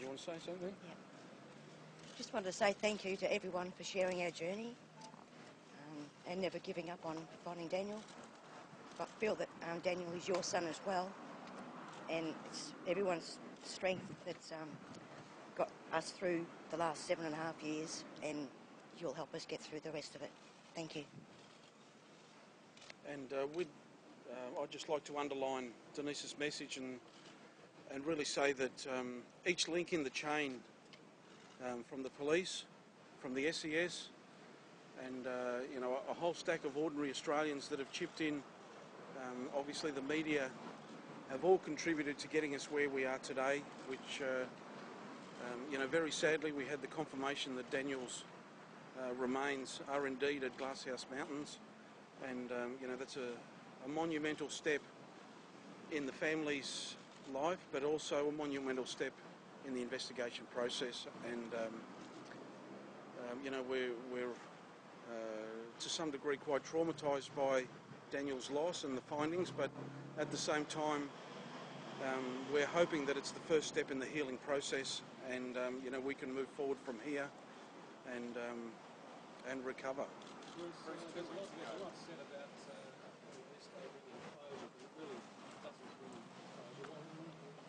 you want to say something? Yeah. Just wanted to say thank you to everyone for sharing our journey and never giving up on finding Daniel. I feel that Daniel is your son as well, and it's everyone's strength that's got us through the last 7.5 years, and you'll help us get through the rest of it. Thank you. And I'd just like to underline Denise's message and really say that each link in the chain, from the police, from the SES, and a whole stack of ordinary Australians that have chipped in. Obviously the media have all contributed to getting us where we are today, which very sadly we had the confirmation that Daniel's remains are indeed at Glasshouse Mountains, and that's a monumental step in the family's life, but also a monumental step in the investigation process. And we're to some degree quite traumatised by Daniel's loss and the findings, but at the same time we're hoping that it's the first step in the healing process, and we can move forward from here and recover. There's a lot said about this day bringing closure, but it really doesn't bring closure. What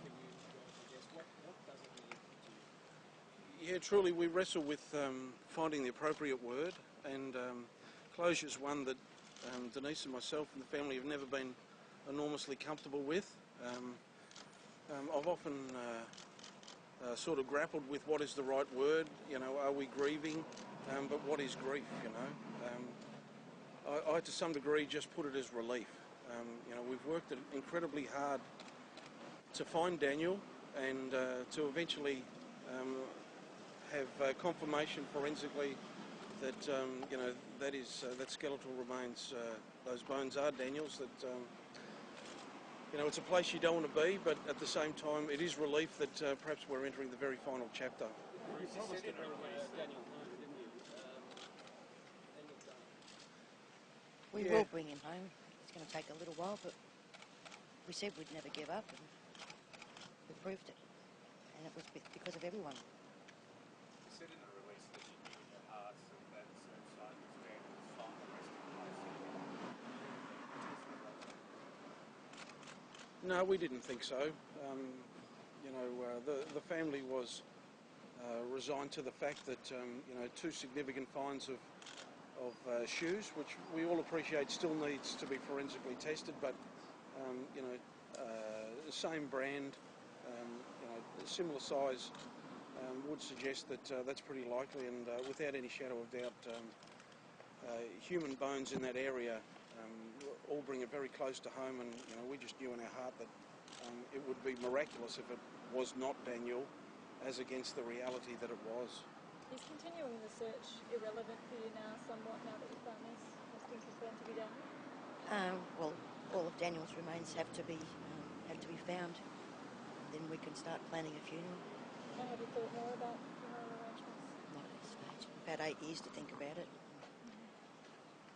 can you guess? What does it mean to you? Yeah, truly we wrestle with finding the appropriate word, and closure is one that Denise and myself and the family have never been enormously comfortable with. I've often sort of grappled with what is the right word. Are we grieving? But what is grief? I to some degree just put it as relief. We've worked incredibly hard to find Daniel and to eventually have confirmation forensically that that skeletal remains, those bones are Daniel's. That it's a place you don't want to be, but at the same time it is relief that perhaps we're entering the very final chapter. You promised to bring Daniel home, didn't you? We will bring him home. It's going to take a little while, but we said we'd never give up, and we proved it. And it was because of everyone. You said in the release that you knew in your heart that suicide was Daniel's final resting place. No, we didn't think so. The family was resigned to the fact that two significant finds of shoes, which we all appreciate still needs to be forensically tested, but same brand, similar size, would suggest that that's pretty likely, and without any shadow of doubt, human bones in that area all bring it very close to home, and we just knew in our heart that it would be miraculous if it was not Daniel, as against the reality that it was. Is continuing the search irrelevant for you now, somewhat, now that you found this? Things confirmed to be done? Well, all of Daniel's remains have to be found. Then we can start planning a funeral. And have you thought more about funeral arrangements? Not at this stage. We've had 8 years to think about it.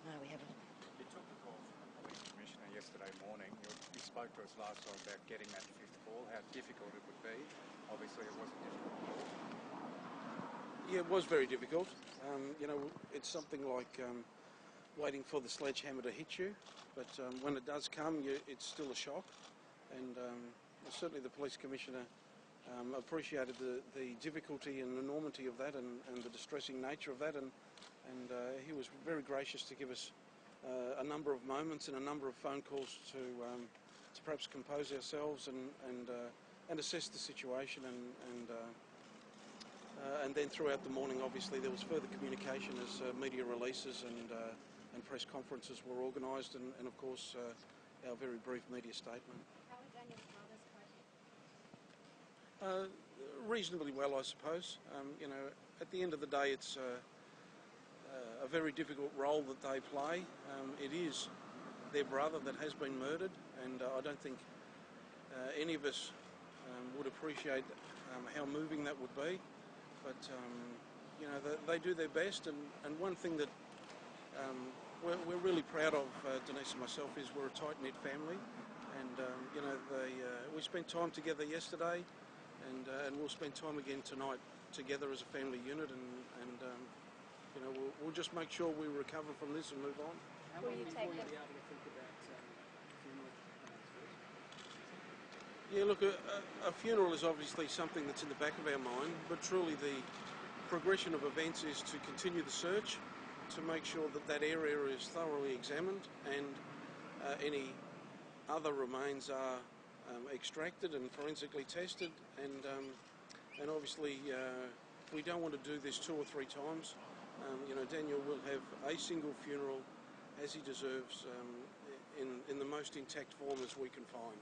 No, we haven't. You took the call from the police commissioner yesterday morning. You spoke to us last time about getting that 5th call, how difficult it would be. Obviously it wasn't difficult at all. Yeah, it was very difficult. It's something like waiting for the sledgehammer to hit you, but when it does come, it's still a shock. And certainly the police commissioner appreciated the difficulty and enormity of that, and the distressing nature of that, and he was very gracious to give us a number of moments and a number of phone calls to perhaps compose ourselves and assess the situation, and then throughout the morning, obviously, there was further communication as media releases and press conferences were organised, and of course our very brief media statement. How is Daniel's mother's coping? Reasonably well, I suppose. At the end of the day, it's a very difficult role that they play. It is their brother that has been murdered, and I don't think any of us would appreciate how moving that would be. But they do their best, and one thing that we're really proud of, Denise and myself, is we're a tight-knit family, and we spent time together yesterday. and we'll spend time again tonight together as a family unit, and you know, we'll just make sure we recover from this and move on. How Will long you before take you'll them? be able to think about funeral plans first? Yeah, look, a funeral is obviously something that's in the back of our mind, but truly the progression of events is to continue the search, to make sure that that area is thoroughly examined and any other remains are extracted and forensically tested, and obviously we don't want to do this 2 or 3 times. You know, Daniel will have a single funeral as he deserves, in the most intact form as we can find.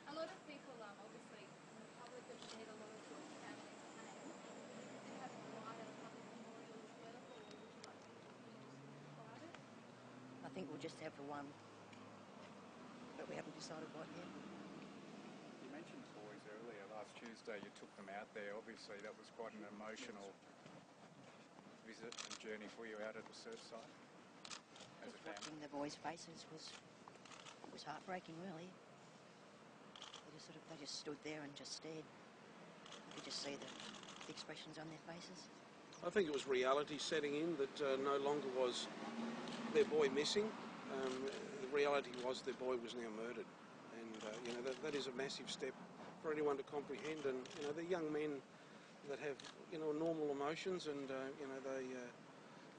A lot of people, obviously, in the public have shared a lot of what the family's had. Do you have provided a public memorial as well, or would you like to keep the funerals private? I think we'll just have the one, but we haven't decided what yet. You mentioned the boys earlier. Last Tuesday you took them out there. Obviously that was quite an emotional visit and journey for you out at the search site as a Just family. watching the boys' faces was heartbreaking, really. They just stood there and just stared. You could just see the expressions on their faces. I think it was reality setting in that no longer was their boy missing. The reality was their boy was now murdered, and you know, that is a massive step for anyone to comprehend. And you know, they're young men that have, you know, normal emotions, and you know,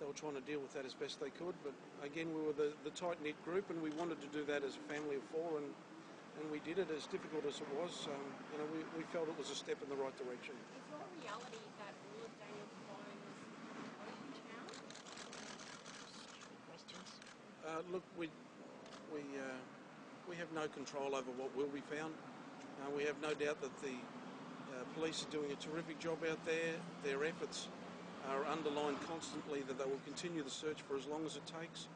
they were trying to deal with that as best they could. But again, we were the tight-knit group, and we wanted to do that as a family of 4, and we did it. As difficult as it was, you know, we felt it was a step in the right direction. Is your reality that all of Daniel's phones are open now? Stupid questions. Look, we have no control over what will be found. We have no doubt that the police are doing a terrific job out there. Their efforts are underlined constantly that they will continue the search for as long as it takes,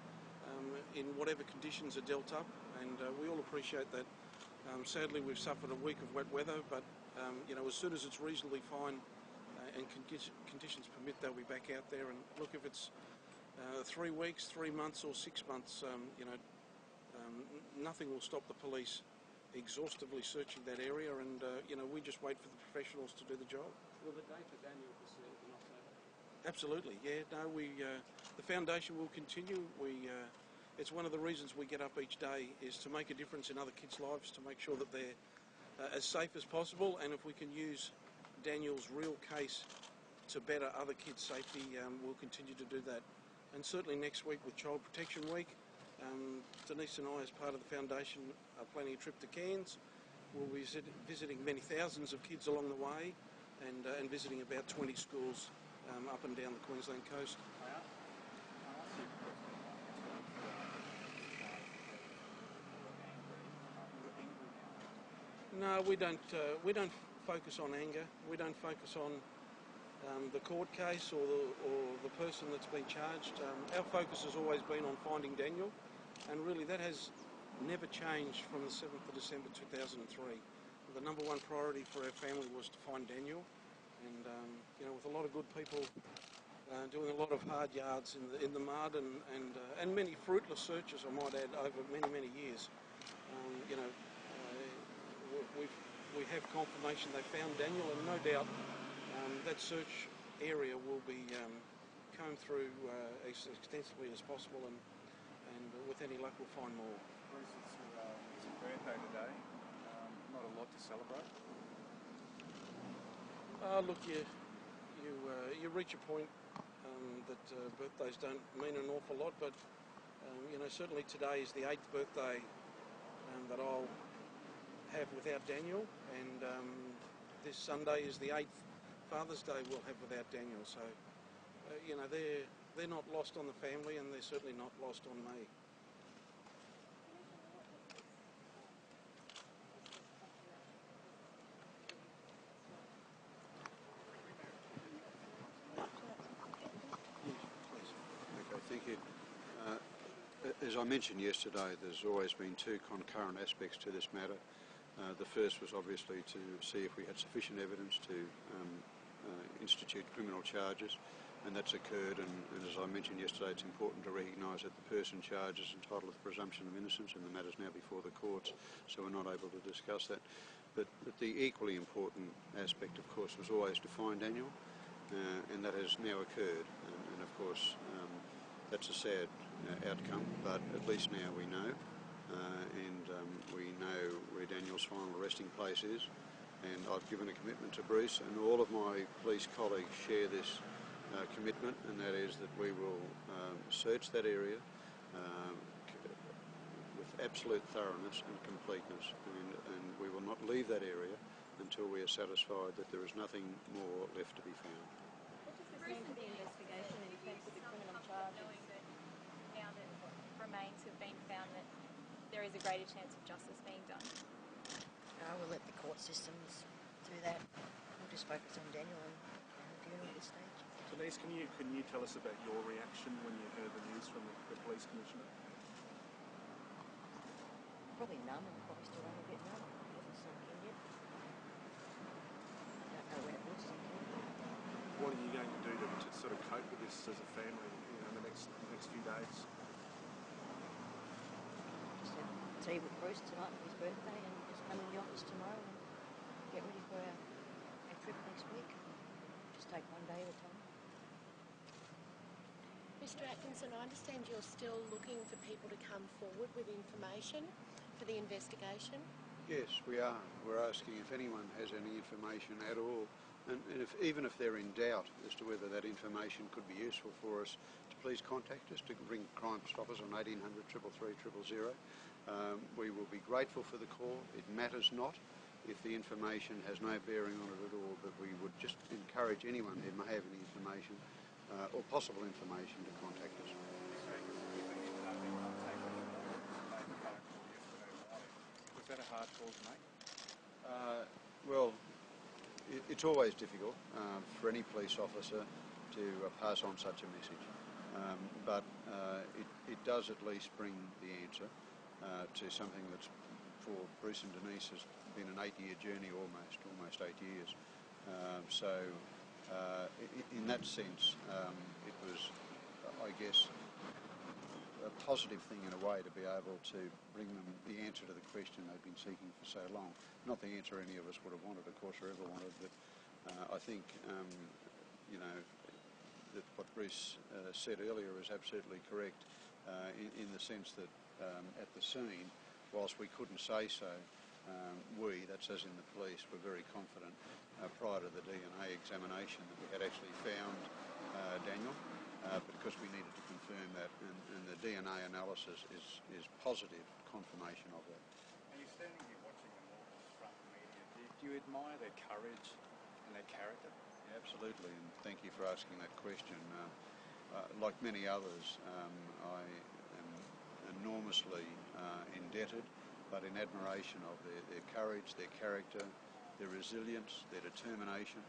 in whatever conditions are dealt up, and we all appreciate that. Sadly, we've suffered a week of wet weather, but you know, as soon as it's reasonably fine and conditions permit, they'll be back out there. And look, if it's 3 weeks, 3 months, or 6 months, you know, nothing will stop the police exhaustively searching that area, and you know, we just wait for the professionals to do the job. Will the date for Daniel be set in October? Absolutely, yeah. No, the foundation will continue. It's one of the reasons we get up each day is to make a difference in other kids' lives, to make sure that they're as safe as possible, and if we can use Daniel's real case to better other kids' safety, we'll continue to do that. And certainly next week with Child Protection Week, Denise and I, as part of the foundation, are planning a trip to Cairns. We'll be visiting many thousands of kids along the way, and visiting about 20 schools up and down the Queensland coast. I asked you a question. No, we don't focus on anger. We don't focus on the court case or the person that's been charged. Our focus has always been on finding Daniel, and really that has never changed from the 7th of December 2003. The number one priority for our family was to find Daniel, and you know, with a lot of good people doing a lot of hard yards in the mud and many fruitless searches, I might add, over many years. You know, we have confirmation they found Daniel, and no doubt that search area will be combed through as extensively as possible, and with any luck we'll find more. Bruce, it's your birthday today. Not a lot to celebrate. Look, you reach a point that birthdays don't mean an awful lot, but you know, certainly today is the 8th birthday that I'll have without Daniel, and this Sunday is the 8th Father's Day we'll have without Daniel. So you know, they're not lost on the family, and they're certainly not lost on me. Okay, thank you. As I mentioned yesterday, there's always been 2 concurrent aspects to this matter. The first was obviously to see if we had sufficient evidence to institute criminal charges, and that's occurred, and as I mentioned yesterday, it's important to recognise that the person charged is entitled to the presumption of innocence, and the matter's now before the courts, so we're not able to discuss that. But the equally important aspect, of course, was always to find Daniel, and that has now occurred, and of course that's a sad outcome, but at least now we know, and we know where Daniel's final resting place is, and I've given a commitment to Bruce, and all of my police colleagues share this commitment, and that is that we will search that area with absolute thoroughness and completeness, and we will not leave that area until we are satisfied that there is nothing more left to be found. What does this mean for the investigation in terms of the criminal charges? Knowing that now that remains have been found, that there is a greater chance of justice being done. I will let the court systems do that. We'll just focus on Daniel and funeral at this stage. Denise, can you tell us about your reaction when you heard the news from the police commissioner? Probably numb, and probably still only a bit numb. It hasn't sunk in yet. I don't know when it will sink in. What are you going to do to sort of cope with this as a family, in the next few days? Just have tea with Bruce tonight for his birthday, and just come in the office tomorrow and get ready for our trip next week. Just take one day at a time. Mr Atkinson, I understand you're still looking for people to come forward with information for the investigation. Yes, we are. We're asking if anyone has any information at all, and even if they're in doubt as to whether that information could be useful for us, to please contact us, to ring Crime Stoppers on 1800 333 000. We will be grateful for the call. It matters not if the information has no bearing on it at all, but we would just encourage anyone who may have any information or possible information to contact us. Was that a hard call to make? Well, it's always difficult for any police officer to pass on such a message, but it does at least bring the answer to something that's, for Bruce and Denise, has been an 8-year journey, almost 8 years. In that sense, it was, I guess, a positive thing in a way to be able to bring them the answer to the question they've been seeking for so long. Not the answer any of us would have wanted, of course, or ever wanted, but I think, that what Bruce said earlier is absolutely correct in the sense that at the scene, whilst we couldn't say so, that's as in the police, were very confident prior to the DNA examination that we had actually found Daniel, because we needed to confirm that, and the DNA analysis is positive confirmation of that. And you're standing here watching them all in front of the media. Do you admire their courage and their character? Yeah, absolutely, and thank you for asking that question. Like many others, I am enormously indebted, but in admiration of their courage, their character, their resilience, their determination,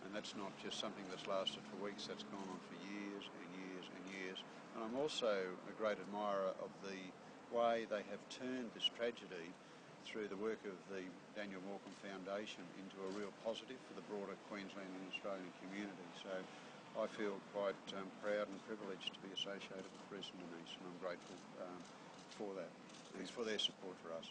and that's not just something that's lasted for weeks, that's gone on for years and years and years. And I'm also a great admirer of the way they have turned this tragedy through the work of the Daniel Morcombe Foundation into a real positive for the broader Queensland and Australian community. So I feel quite proud and privileged to be associated with Bruce and Denise, and I'm grateful for that. It's for their support for us.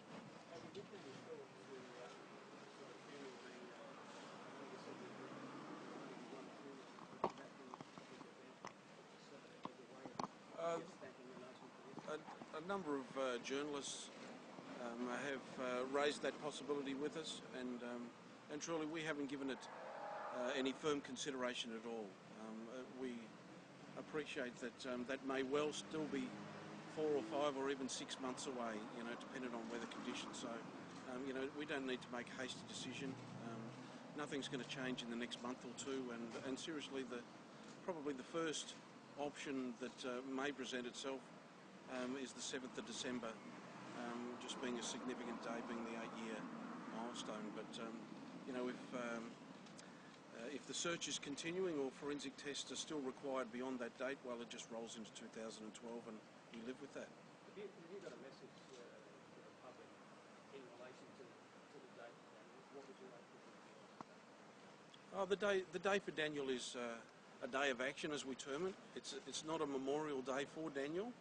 A number of journalists have raised that possibility with us, and truly we haven't given it any firm consideration at all. We appreciate that that may well still be 4 or 5 or even 6 months away, depending on weather conditions. So, we don't need to make a hasty decision. Nothing's going to change in the next month or two, and seriously, probably the first option that may present itself is the 7th of December, just being a significant day, being the 8-year milestone. But if the search is continuing or forensic tests are still required beyond that date, well, it just rolls into 2012, and we live with that. Have you got a message to the public in relation to the date? What would you like to do? The day for Daniel is a day of action, as we term it. It's not a memorial day for Daniel.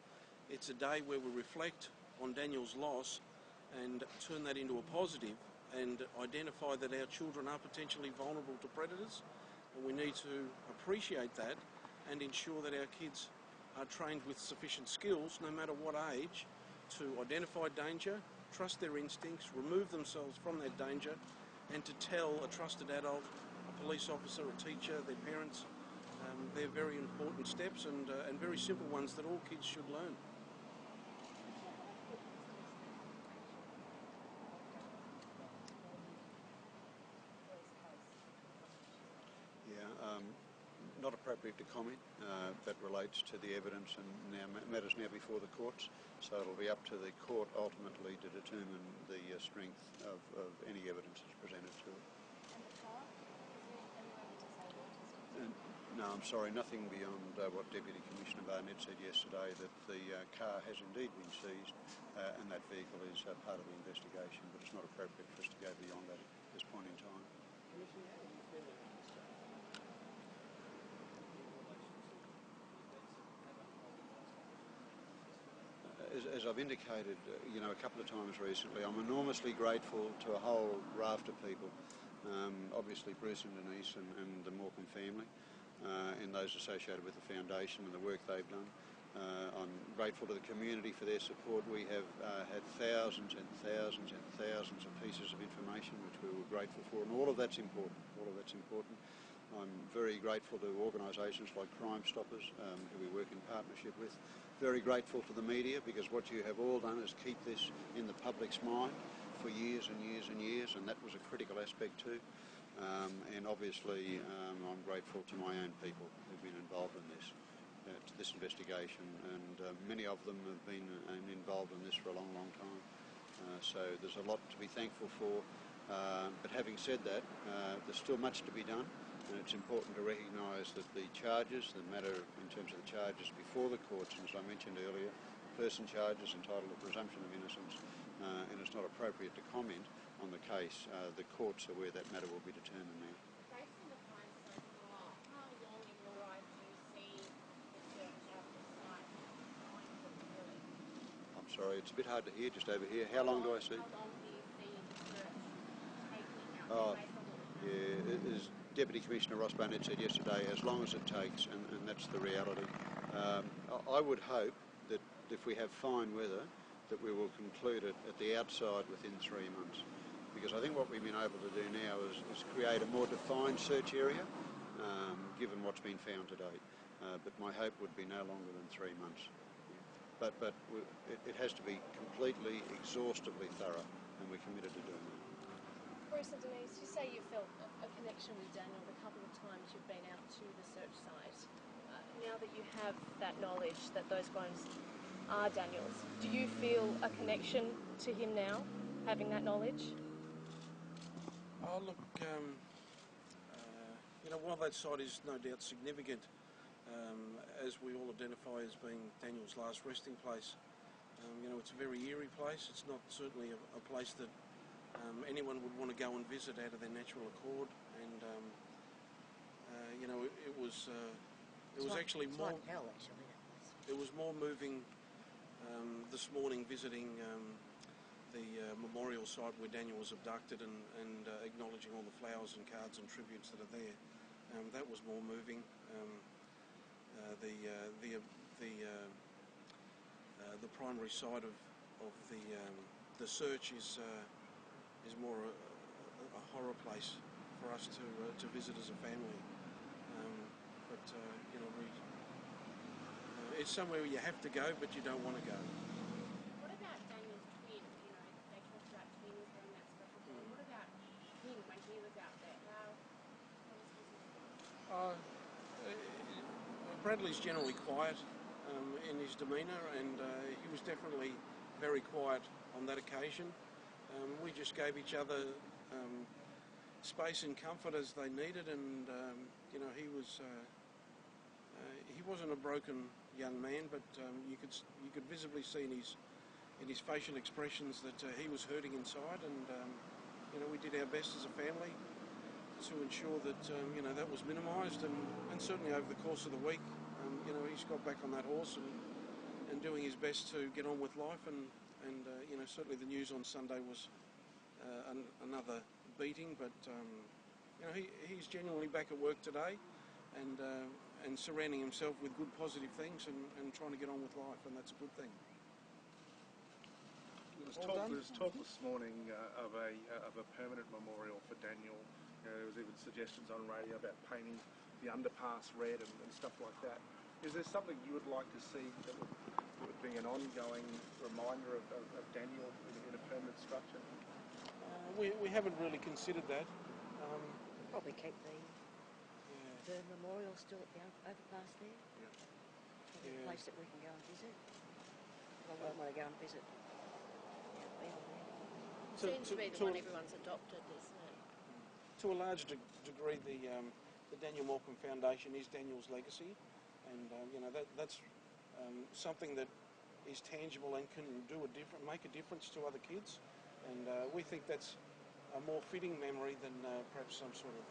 It's a day where we reflect on Daniel's loss and turn that into a positive and identify that our children are potentially vulnerable to predators, and we need to appreciate that and ensure that our kids are trained with sufficient skills, no matter what age, to identify danger, trust their instincts, remove themselves from that danger, and to tell a trusted adult, a police officer, a teacher, their parents. They're very important steps and very simple ones that all kids should learn. Not appropriate to comment. That relates to the evidence and matters now before the courts. So it'll be up to the court ultimately to determine the strength of any evidence that's presented to it. And the car? Is there anyone to say what is it? No, I'm sorry, nothing beyond what Deputy Commissioner Barnett said yesterday, that the car has indeed been seized and that vehicle is part of the investigation, but it's not appropriate for us to go beyond that at this point in time. Commissioner, how do you feel about this in relation to the events that have unfolded last week? As I've indicated, a couple of times recently, I'm enormously grateful to a whole raft of people. Obviously Bruce and Denise and the Morcombe family and those associated with the foundation and the work they've done. I'm grateful to the community for their support. We have had thousands and thousands and thousands of pieces of information which we were grateful for, and all of that's important. All of that's important. I'm very grateful to organisations like Crime Stoppers, who we work in partnership with. Very grateful to the media, because what you have all done is keep this in the public's mind for years and years and years, and that was a critical aspect too. And obviously I'm grateful to my own people who've been involved in this investigation, and many of them have been involved in this for a long, long time. So there's a lot to be thankful for, but having said that, there's still much to be done. And it's important to recognise that the charges, the matter in terms of the charges before the courts, and as I mentioned earlier, person charges entitled to presumption of innocence, and it's not appropriate to comment on the case. The courts are where that matter will be determined now. Based on the crime so far, how long in your eyes do you see the search of the site going for really? I'm sorry, it's a bit hard to hear just over here. How long do I see? How long do you see the search taking out Oh, based on what we know? yeah, as Deputy Commissioner Ross Barnett said yesterday, as long as it takes, and that's the reality. I would hope that if we have fine weather, that we will conclude it at the outside within 3 months. Because I think what we've been able to do now is create a more defined search area, given what's been found to date. But my hope would be no longer than 3 months. But it has to be completely, exhaustively thorough, and we're committed to doing that. Bruce and Denise, you say you felt a connection with Daniel the couple of times you've been out to the search site. Now that you have that knowledge that those bones are Daniel's, do you feel a connection to him now, having that knowledge? Oh, look, while that site is no doubt significant, as we all identify as being Daniel's last resting place, it's a very eerie place. It's not certainly a place that anyone would want to go and visit out of their natural accord, and it was actually it's more. like hell, actually. It was more moving this morning visiting the memorial site where Daniel was abducted and acknowledging all the flowers and cards and tributes that are there. That was more moving. The primary side of the search is more a horror place for us to visit as a family. It's somewhere where you have to go, but you don't want to go. What about Daniel's twin? They talked about twins being that special for him. What about him when he was out there? How was his response? Bradley's generally quiet in his demeanour, and he was definitely very quiet on that occasion. We just gave each other space and comfort as they needed, and he wasn't a broken young man, but you could visibly see in his facial expressions that he was hurting inside, and we did our best as a family to ensure that that was minimised, and certainly over the course of the week, he's got back on that horse and doing his best to get on with life, and certainly the news on Sunday was another beating, but he's genuinely back at work today, and surrounding himself with good positive things and trying to get on with life, and that's a good thing. There was talk this morning of a permanent memorial for Daniel. There was even suggestions on radio about painting the underpass red and stuff like that. Is there something you would like to see that would be an ongoing reminder of Daniel in a permanent structure? We haven't really considered that. Probably keep the memorial still at the overpass there. Probably a place that we can go and visit. I wouldn't want to go and visit. Seems to be the one everyone's adopted, isn't it? To a large degree, the Daniel Morcombe Foundation is Daniel's legacy, and that's something that is tangible and can make a difference to other kids, and we think that's a more fitting memory than perhaps some sort of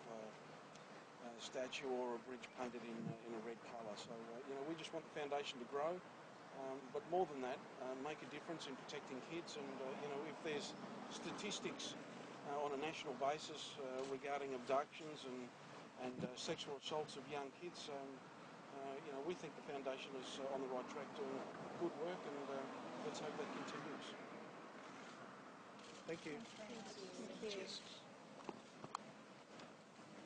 statue or a bridge painted in a red colour. So we just want the foundation to grow. But more than that, make a difference in protecting kids, and if there's statistics on a national basis regarding abductions and sexual assaults of young kids, we think the foundation is on the right track doing good work, and let's hope that continues. Thank you. Thank you. Cheers.